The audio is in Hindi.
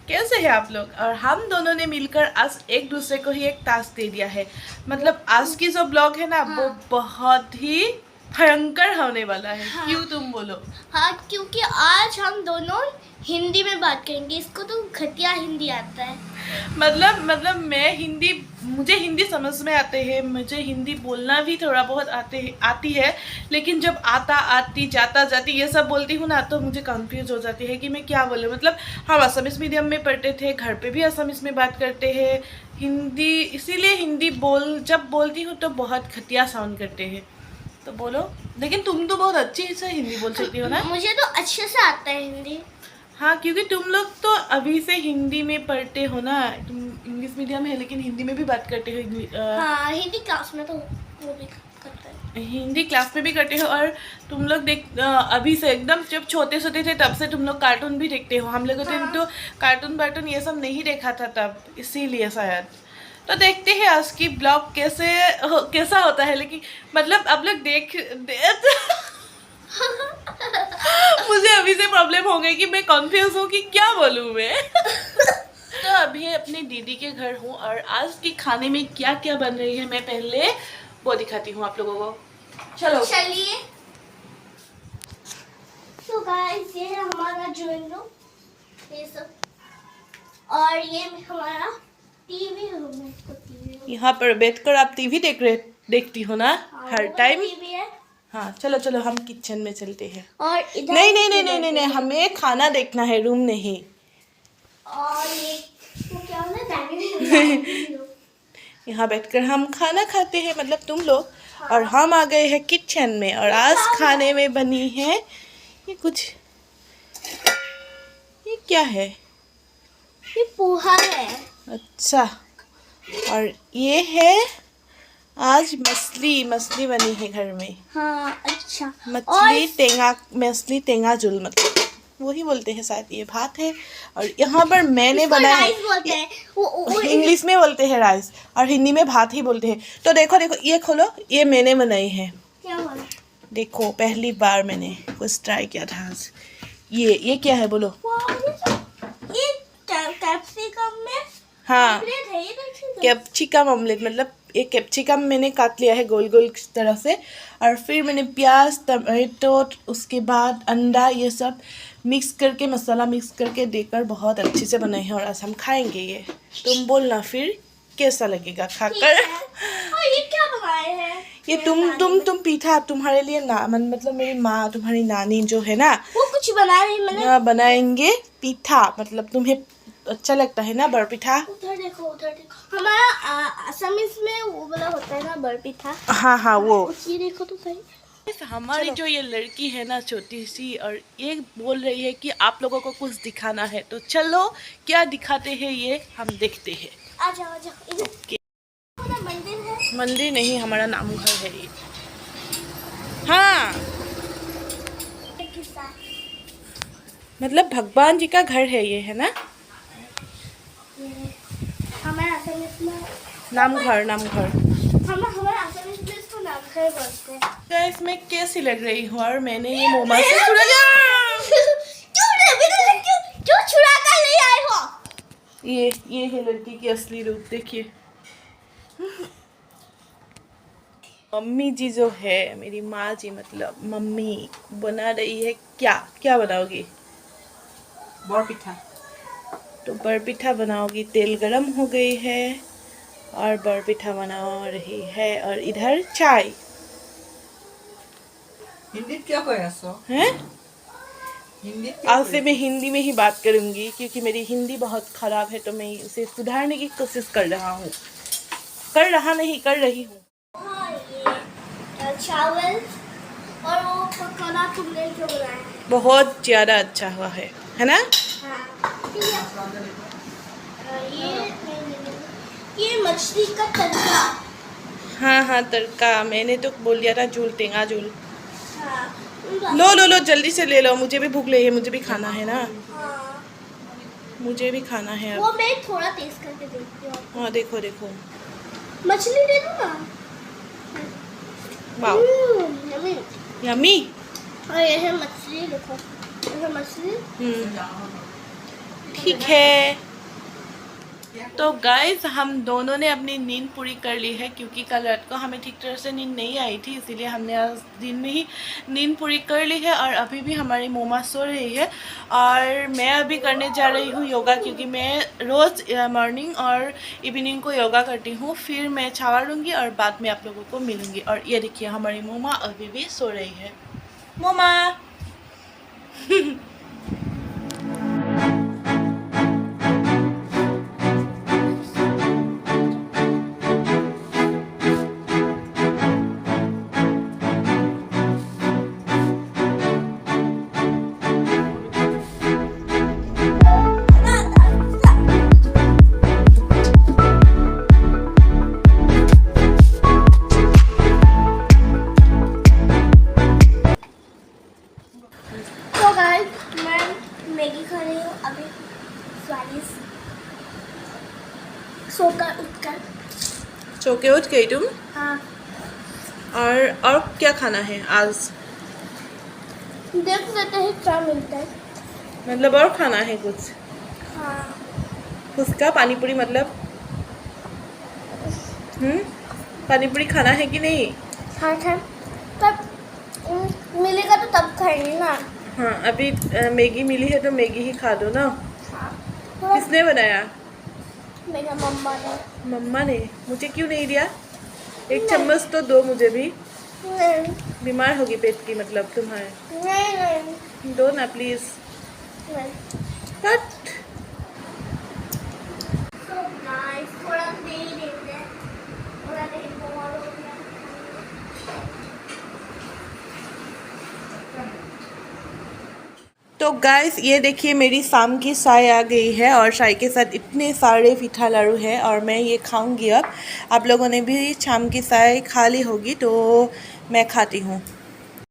कैसे हैं आप लोग। और हम दोनों ने मिलकर आज एक दूसरे को ही एक टास्क दे दिया है। मतलब आज की जो ब्लॉग है ना, वो बहुत ही भयंकर होने वाला है। क्यों तुम बोलो? हाँ, क्योंकि आज हम दोनों हिंदी में बात करेंगे। इसको तो घटिया हिंदी आता है। मतलब मुझे हिंदी समझ में आते हैं, मुझे हिंदी बोलना भी थोड़ा बहुत आती है। लेकिन जब आती जाता जाती ये सब बोलती हूँ ना, तो मुझे कंफ्यूज हो जाती है कि मैं क्या बोलूँ। मतलब हम असमिस मीडियम में पढ़ते थे, घर पे भी असमिस में बात करते हैं हिंदी, इसीलिए हिंदी जब बोलती हूँ तो बहुत घटिया साउंड करते हैं। तो बोलो। लेकिन तुम तो बहुत अच्छी से हिंदी बोल सकती हो ना? मुझे तो अच्छे से आता है हिंदी। हाँ, क्योंकि तुम लोग तो अभी से हिंदी में पढ़ते हो ना। तुम इंग्लिश मीडियम है लेकिन हिंदी में भी बात करते हो। हाँ, हिंदी क्लास में तो वो भी करते हैं। हिंदी क्लास में भी करते हो। और तुम लोग अभी से एकदम जब छोटे थे तब से तुम लोग कार्टून भी देखते हो। हम लोगों ने तो कार्टून ये सब नहीं देखा था तब, इसीलिए शायद। तो देखते हैं आज की ब्लॉग कैसा होता है। लेकिन मतलब आप लोग मुझे अभी से प्रॉब्लम हो गई कि मैं कॉन्फ्यूज हूँ कि क्या बोलूँ मैं। तो अभी अपने दीदी के घर हूँ और आज की खाने में क्या क्या बन रही है मैं पहले वो दिखाती हूँ आप लोगों को। चलो चलिए। तो गाइस, ये है हमारा ड्राइंग रूम, ये सब, और ये हमारा टीवी रूम है। यहाँ पर बैठकर आप टीवी देखती हो ना? हाँ, हर टाइम। टीवी है। हाँ, चलो चलो हम किचन में चलते हैं। और इधर नहीं, हमें खाना देखना है, रूम नहीं। और ये वो क्या होता है? यहाँ बैठकर हम खाना खाते हैं, मतलब तुम लोग। और हम आ गए हैं किचन में और आज खाने में बनी है ये क्या है? ये पोहा है। अच्छा। और ये है आज मछली बनी है घर में। हाँ, अच्छा। मछली टेंगा झोल, मतलब वही बोलते हैं शायद। ये भात है। और यहाँ पर मैंने बनाया है। राइस बोलते हैं। इंग्लिश में बोलते हैं राइस और हिंदी में भात ही बोलते हैं। तो देखो ये खोलो, ये मैंने बनाई है। क्या बोला? देखो पहली बार मैंने कुछ ट्राई किया था आज। ये क्या है बोलो? ये कैप्सिकम में हाँ, है ये। Capsicum omelette. मतलब एक कैप्सिकम मैंने काट लिया है गोल गोल तरह से, और फिर मैंने प्याज, टमाटो, उसके बाद अंडा, ये सब मिक्स करके, मसाला मिक्स करके देकर बहुत अच्छे से बनाए हैं। और आज हम खाएंगे ये। तुम बोलना फिर कैसा लगेगा खाकर। और ये क्या बनाए हैं? ये तुम पीठा तुम्हारे लिए ना, मतलब मेरी माँ, तुम्हारी नानी जो है ना, वो कुछ बना रही, मैंने बनाएंगे पीठा। मतलब तुम्हें अच्छा लगता है ना बरपीठा? उधर देखो। हमारा असमीज में वो वाला होता है ना, बरपीठा। हाँ वो। ये देखो तो सही। हमारी जो ये लड़की है ना, छोटी सी, और ये बोल रही है कि आप लोगों को कुछ दिखाना है। तो चलो क्या दिखाते हैं ये हम देखते हैं। आ जाओ। इधर मंदिर है। मंदिर नहीं, हमारा नाम घर है ये। हाँ, मतलब भगवान जी का घर है ये, है ना? हमारे असमीज में नाम घर। हमारे असमीज में इसको नाम घर बोलते हैं। क्या इसमें कैसी लग रही हूँ? और मैंने ये मोमा से क्यों छुड़ा कर ले आए हो? ये है लड़की की असली रूप, देखिए। मम्मी जी जो है, मेरी माँ जी, मतलब मम्मी बना रही है क्या बनाओगी? बरपीठा। तो बरपीठा बनाओगी। तेल गरम हो गई है और बरपीठा बना रही है। और इधर चाय हिंदी क्या कह है। हिंदी आज से मैं हिंदी में ही बात करूंगी क्योंकि मेरी हिंदी बहुत खराब है। तो मैं उसे सुधारने की कोशिश कर रही हूँ। चावल और वो पकौड़ा तुमने जो बनाया है बहुत ज़्यादा अच्छा हुआ है ना? ये मछली का तड़का। हाँ तड़का। मैंने तो बोल दिया था झूल, टेंगा झूल। हाँ, लो जल्दी से ले लो, मुझे भी भूख लगी है, मुझे भी खाना है ना। हाँ, मुझे भी खाना है अब। वो मैं थोड़ा टेस्ट करके देखती हूँ। हाँ देखो मछली दे दो ना। Wow, yummy. यम्मी। और ये है मछली, देखो, ये है मछली। ठीक है। तो गाइस हम दोनों ने अपनी नींद पूरी कर ली है, क्योंकि कल रात को हमें ठीक तरह से नींद नहीं आई थी, इसीलिए हमने आज दिन में ही नींद पूरी कर ली है। और अभी भी हमारी मोमा सो रही है और मैं अभी करने जा रही हूँ योगा, क्योंकि मैं रोज़ मॉर्निंग और इवनिंग को योगा करती हूँ। फिर मैं शावर लूँगी और बाद में आप लोगों को मिलूँगी। और ये देखिए हमारी मोमा अभी भी सो रही है। मोमा तो गाइस मैं मैगी खा रही हूँ अभी, स्वादिष्ट सोकर उठकर। सो के उठ गई तुम? हाँ, और क्या खाना है आज? देख सकते हैं क्या मिलता है। मतलब और खाना है कुछ? हाँ, उसका पानी पूरी मतलब? पानी पूरी खाना है कि नहीं? हाँ खाए तब मिलेगा तो तब खाएंगे ना। हाँ, अभी मैगी मिली है तो मैगी ही खा दो ना। हाँ, किसने बनाया? मेरा मम्मा ने। मम्मा ने? मुझे क्यों नहीं दिया? एक चम्मच तो दो मुझे भी। नहीं बीमार होगी पेट की मतलब तुम्हारे। नहीं नहीं दो ना प्लीज। नहीं। कट। तो गाइस थोड़ा देर देते हैं, थोड़ा देर बहुत हो गया। तो गाइस ये देखिए मेरी शाम की चाय आ गई है और चाय के साथ इतने सारे पीठा लाड़ू है और मैं ये खाऊंगी अब। आप लोगों ने भी शाम की चाय खा ली होगी तो मैं खाती हूँ।